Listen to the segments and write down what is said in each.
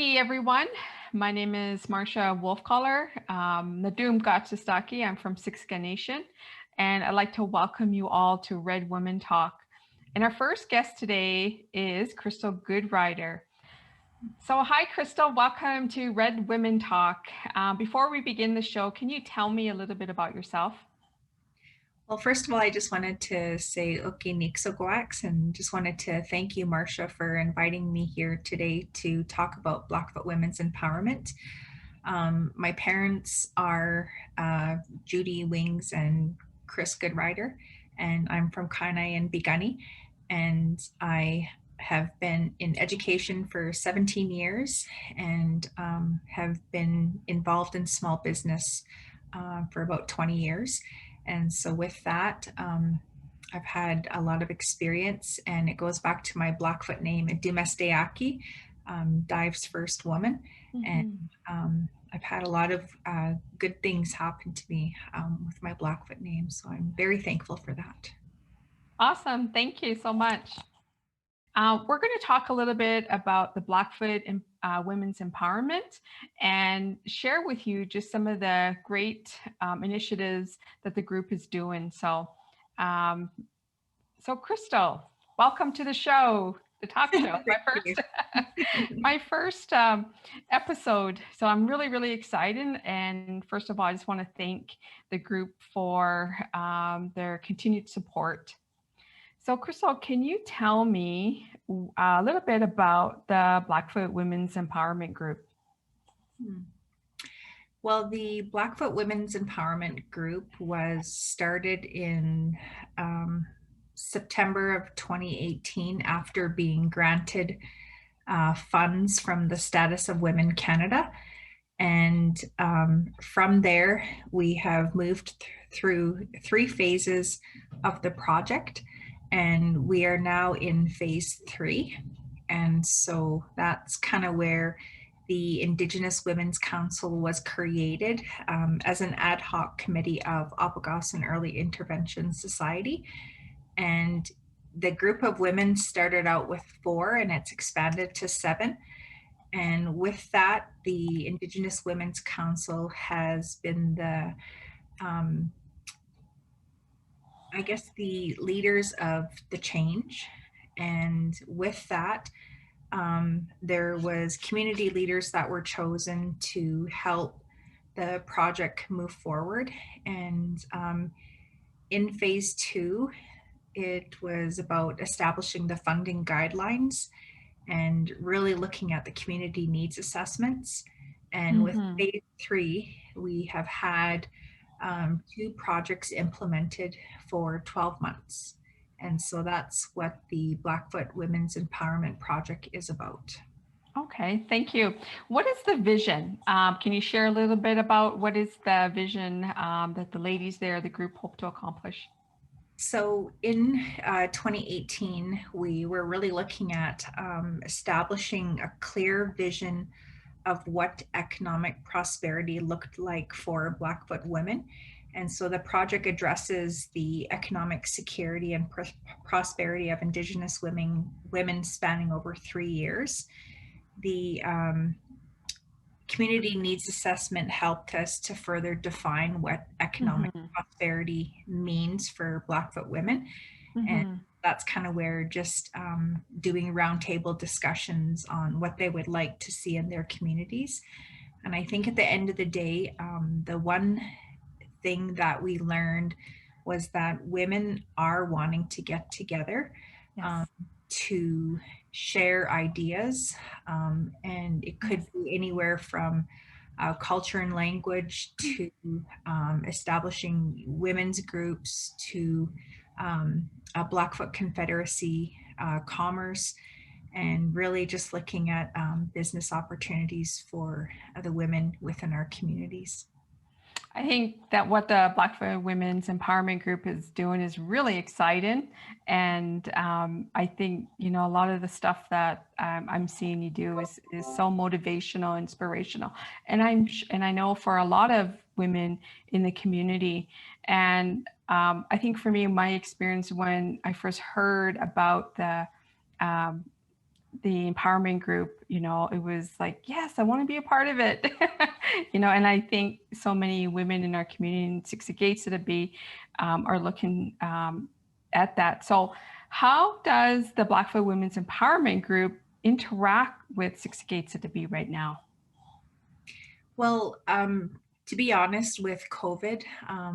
Everyone. My name is Marsha Wolf Collar. Nadum Gatsastaki. I'm from Siksika Nation, and I'd like to welcome you all to Red Women Talk. And our first guest today is Crystal Goodrider. So, hi, Crystal. Welcome to Red Women Talk. Before we begin the show, can you tell me a little bit about yourself? Well, first of all, I just wanted to say Okinixogoax and just wanted to thank you, Marsha, for inviting me here today to talk about Blackfoot women's empowerment. My parents are Judy Wings and Chris Goodrider, and I'm from Kainai and Bigani, and I have been in education for 17 years and have been involved in small business for about 20 years. And so with that, I've had a lot of experience, and it goes back to my Blackfoot name, Dumesteaki, Dive's first woman. And Mhm. I've had a lot of good things happen to me with my Blackfoot name. So I'm very thankful for that. Awesome. Thank you so much. We're going to talk a little bit about the Blackfoot women's empowerment and share with you just some of the great initiatives that the group is doing. Um, so Crystal, welcome to the show, the talk show, my Thank you. first, my first episode. So I'm really, really excited. And first of all, I just want to thank the group for their continued support. So, Crystal, can you tell me a little bit about the Blackfoot Women's Empowerment Group? Hmm. Well, the Blackfoot Women's Empowerment Group was started in September of 2018 after being granted funds from the Status of Women Canada. And from there, we have moved through three phases of the project, and we are now in phase three. And so that's kind of where the Indigenous Women's Council was created as an ad hoc committee of Apagasan Early Intervention Society. And the group of women started out with 4, and it's expanded to 7. And with that, the Indigenous Women's Council has been um, I guess, the leaders of the change. And with that, there was community leaders that were chosen to help the project move forward. And in phase 2, it was about establishing the funding guidelines and really looking at the community needs assessments. And with Mm-hmm. phase 3, we have had 2 projects implemented for 12 months. And so that's what the Blackfoot Women's Empowerment Project is about. Okay, thank you. What is the vision? Can you share a little bit about what is the vision that the ladies there, the group, hope to accomplish? So in 2018, we were really looking at establishing a clear vision of what economic prosperity looked like for Blackfoot women. And so the project addresses the economic security and prosperity of Indigenous women spanning over 3 years. The community needs assessment helped us to further define what economic Mm-hmm. prosperity means for Blackfoot women. And Mm-hmm. that's kind of where just doing roundtable discussions on what they would like to see in their communities. And I think at the end of the day, the one thing that we learned was that women are wanting to get together Yes. um, to share ideas. And it could Yes. be anywhere from culture and language to establishing women's groups to a Blackfoot Confederacy commerce, and really just looking at business opportunities for the women within our communities. I think that what the Blackfoot Women's Empowerment Group is doing is really exciting. And I think, a lot of the stuff that I'm seeing you do is so motivational, inspirational. And I know for a lot of women in the community. And I think for me, my experience when I first heard about the um, the empowerment group, it was like, yes, I want to be a part of it. And I think so many women in our community in 60 Gates to the Bay are looking at that. So, how does the Blackfoot Women's Empowerment Group interact with 60 Gates to the Bay right now? Well, to be honest, with COVID,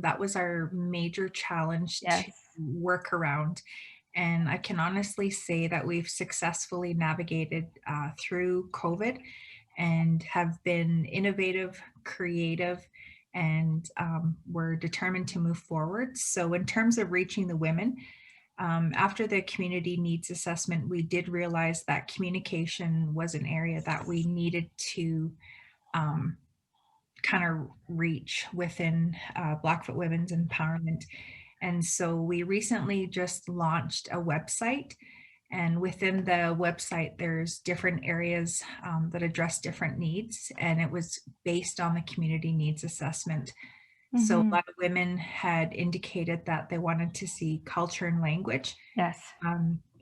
that was our major challenge to Yes. work around. And I can honestly say that we've successfully navigated through COVID and have been innovative, creative, and we're determined to move forward. So, in terms of reaching the women, after the community needs assessment, we did realize that communication was an area that we needed to um, kind of reach within Blackfoot Women's Empowerment. And so we recently just launched a website. And within the website, there's different areas that address different needs. And it was based on the community needs assessment. So a Hmm. lot of women had indicated that they wanted to see culture and language. Yes.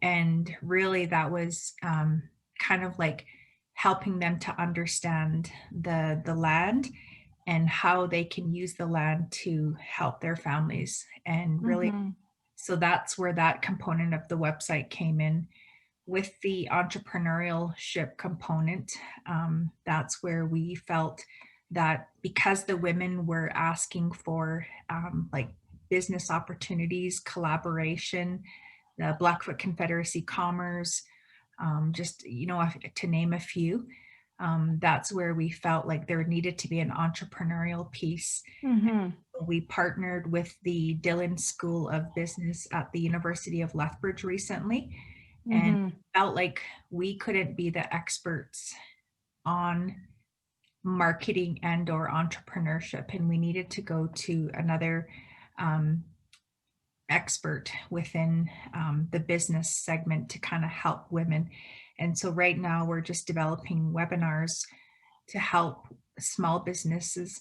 And really, that was kind of like helping them to understand the land and how they can use the land to help their families. And really, Hmm. so that's where that component of the website came in. With the entrepreneurship component, that's where we felt that because the women were asking for like business opportunities, collaboration, the Blackfoot Confederacy Commerce, just, to name a few, that's where we felt like there needed to be an entrepreneurial piece. Hmm. We partnered with the Dillon School of Business at the University of Lethbridge recently and Hmm. felt like we couldn't be the experts on marketing and or entrepreneurship, and we needed to go to another um, expert within the business segment to kind of help women. And so right now we're just developing webinars to help small businesses,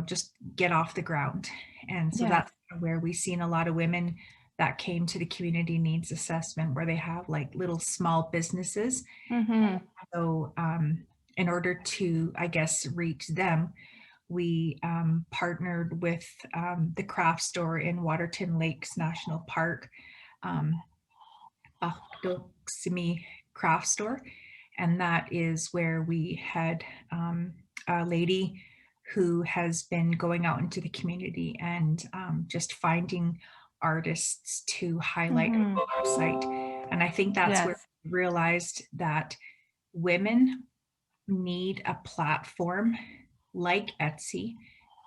just get off the ground. And so Yes. that's where we've seen a lot of women that came to the community needs assessment where they have like little small businesses. Hmm. So in order to, I guess, reach them, we partnered with the craft store in Waterton Lakes National Park, um, Simi Craft Store. And that is where we had a lady who has been going out into the community and just finding artists to highlight on Hmm. the website. And I think that's where Yes. we realized that women need a platform like Etsy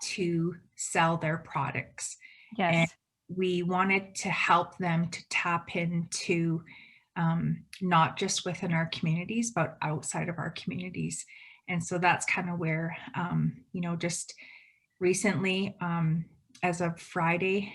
to sell their products. And Yes. we wanted to help them to tap into not just within our communities, but outside of our communities. And so that's kind of where, just recently, as of Friday,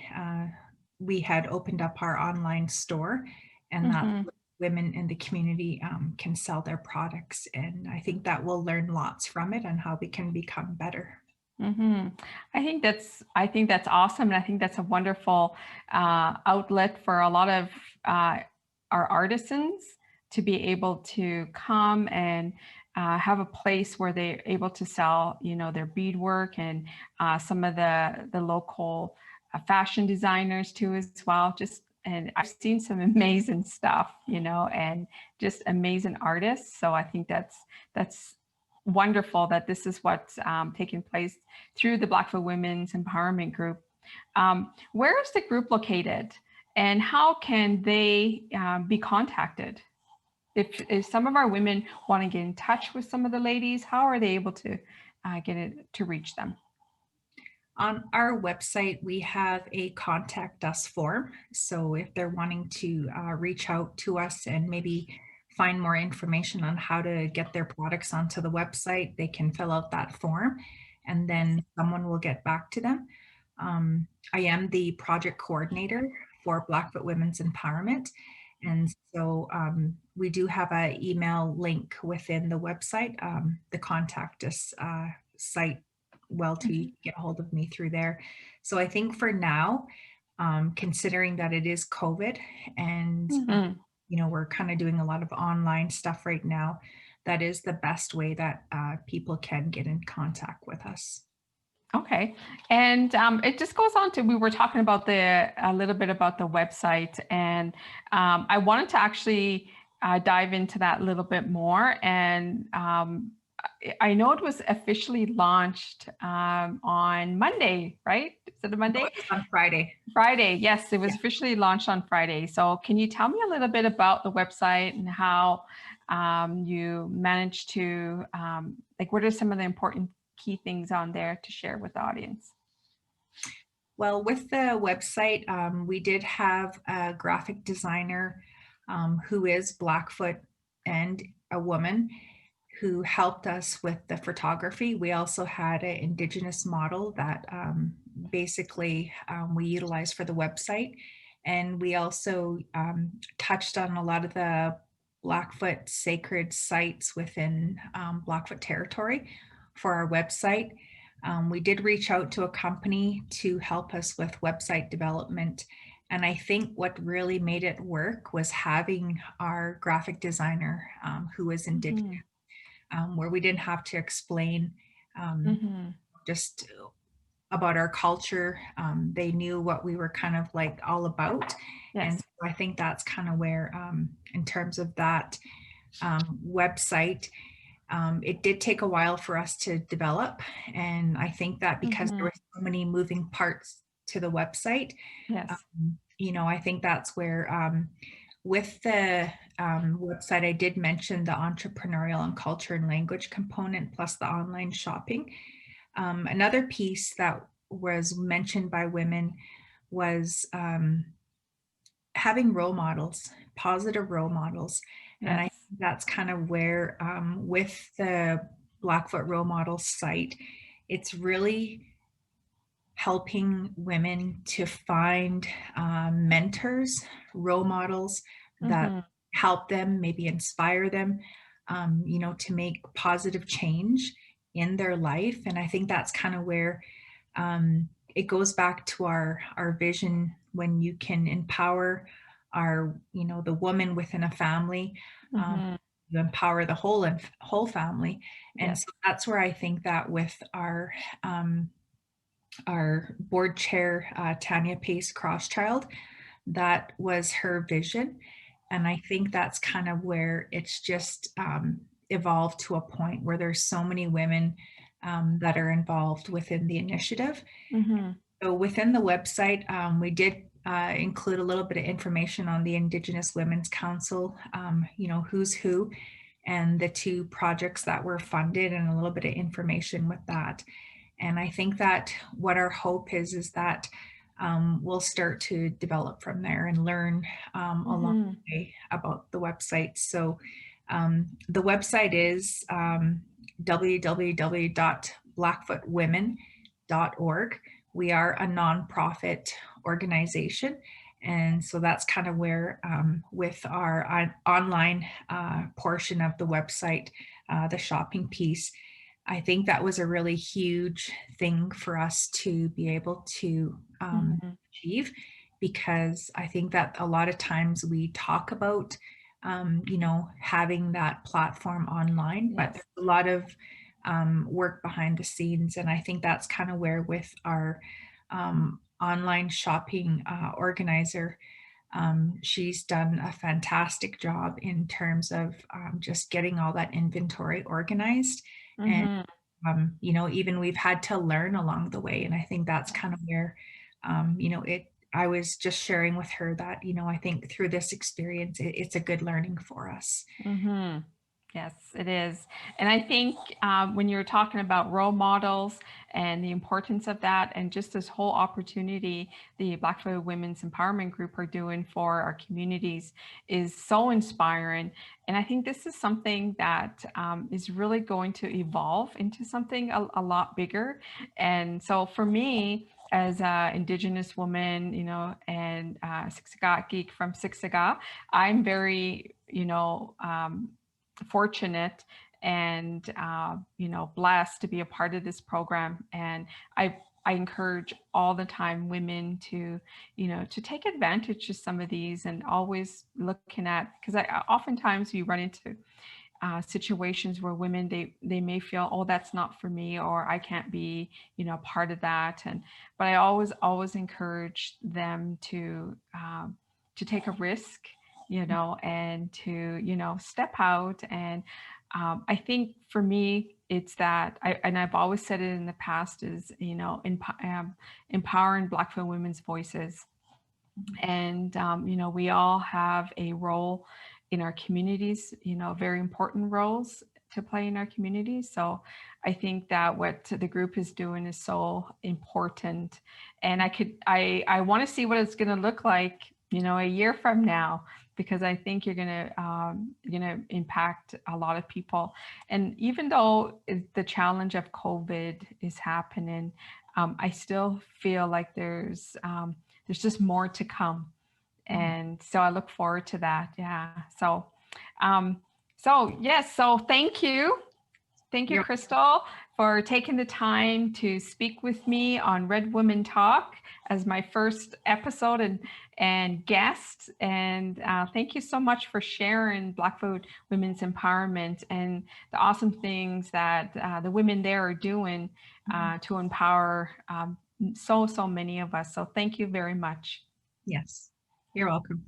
we had opened up our online store, and that Hmm. women in the community can sell their products. And I think that we'll learn lots from it and how we can become better. Hmm. I think that's awesome, and I think that's a wonderful outlet for a lot of uh, our artisans to be able to come and have a place where they're able to sell, their beadwork and some of the local fashion designers too as well. And I've seen some amazing stuff, and just amazing artists. So I think that's wonderful that this is what's taking place through the Blackfoot Women's Empowerment Group. Where is the group located, and how can they be contacted? If some of our women want to get in touch with some of the ladies, how are they able to get it to reach them? On our website, we have a contact us form. So if they're wanting to reach out to us and maybe find more information on how to get their products onto the website, they can fill out that form and Yes. then someone will get back to them. I am the project coordinator for Blackfoot Women's Empowerment. And so we do have an email link within the website, the contact us site, well, to you Mhm. can get a hold of me through there. So I think for now, considering that it is COVID and Mhm. we're kind of doing a lot of online stuff right now. That is the best way that people can get in contact with us. Okay. And it just goes on to, we were talking about a little bit about the website, and I wanted to actually dive into that a little bit more. And I know it was officially launched on Monday, right? Is it a No, Monday? it was on Friday. Friday. Yes, it was Yeah. officially launched on Friday. So can you tell me a little bit about the website and how you managed to, like, what are some of the important key things on there to share with the audience? Well, with the website, we did have a graphic designer who is Blackfoot and a woman who helped us with the photography. We also had an Indigenous model that basically we utilized for the website. And we also touched on a lot of the Blackfoot sacred sites within Blackfoot territory for our website. We did reach out to a company to help us with website development. And I think what really made it work was having our graphic designer who was Indigenous, Hmm. where we didn't have to explain Hmm. just about our culture. They knew what we were kind of like all about. And Yes. so I think that's kind of where, in terms of that website, it did take a while for us to develop. And I think that because there Hmm. were so many moving parts to the website, Yes. I think that's where, with the website, I did mention the entrepreneurial and culture and language component plus the online shopping. Another piece that was mentioned by women was having role models, positive role models. And I Yes. think that's kind of where, with the Blackfoot Role Model site, it's really helping women to find mentors, role models that Hmm. help them, maybe inspire them, to make positive change in their life. And I think that's kind of where it goes back to our vision when you can empower the woman within a family. Um, Hmm. you empower the whole family, and Yes. so that's where I think that with our board chair, Tanya Pace Crosschild, that was her vision. And I think that's kind of where it's just evolved to a point where there's so many women that are involved within the initiative. Hmm. So within the website, we did include a little bit of information on the Indigenous Women's Council, who's who, and the two projects that were funded, and a little bit of information with that. And I think that what our hope is that we'll start to develop from there and learn along Hmm. the way about the website. So the website is www.blackfootwomen.org. We are a nonprofit organization. And so that's kind of where, with our online portion of the website, the shopping piece, I think that was a really huge thing for us to be able to Hmm. achieve, because I think that a lot of times we talk about, having that platform online, but Yes. there's a lot of work behind the scenes. And I think that's kind of where, with our online shopping organizer, she's done a fantastic job in terms of just getting all that inventory organized. And, Hmm. even we've had to learn along the way. And I think that's kind of where, I was just sharing with her that, I think through this experience, it's a good learning for us. Hmm. Yes, it is. And I think when you're talking about role models and the importance of that, and just this whole opportunity the Blackfoot Women's Empowerment Group are doing for our communities is so inspiring. And I think this is something that is really going to evolve into something a lot bigger. And so for me, as an Indigenous woman, and Siksika geek from Siksika, I'm very, fortunate and blessed to be a part of this program. And I I encourage all the time women to, to take advantage of some of these and always looking at, because oftentimes we run into situations where women they may feel, oh, that's not for me, or I can't be, part of that. And but I always encourage them to take a risk, and to step out. And I think for me it's that I've always said it in the past is, empowering Blackfoot women's voices. And we all have a role in our communities, very important roles to play in our communities. So I think that what the group is doing is so important. And I want to see what it's going to look like, a year from now, because I think you're gonna impact a lot of people. And even though the challenge of COVID is happening, I still feel like there's just more to come. And so I look forward to that. Yeah. Um, so yes, so thank you, You're Crystal, for taking the time to speak with me on Red Women Talk as my first episode and guest. And thank you so much for sharing Blackfoot women's empowerment and the awesome things that the women there are doing to empower so many of us. So thank you very much. Yes, you're welcome.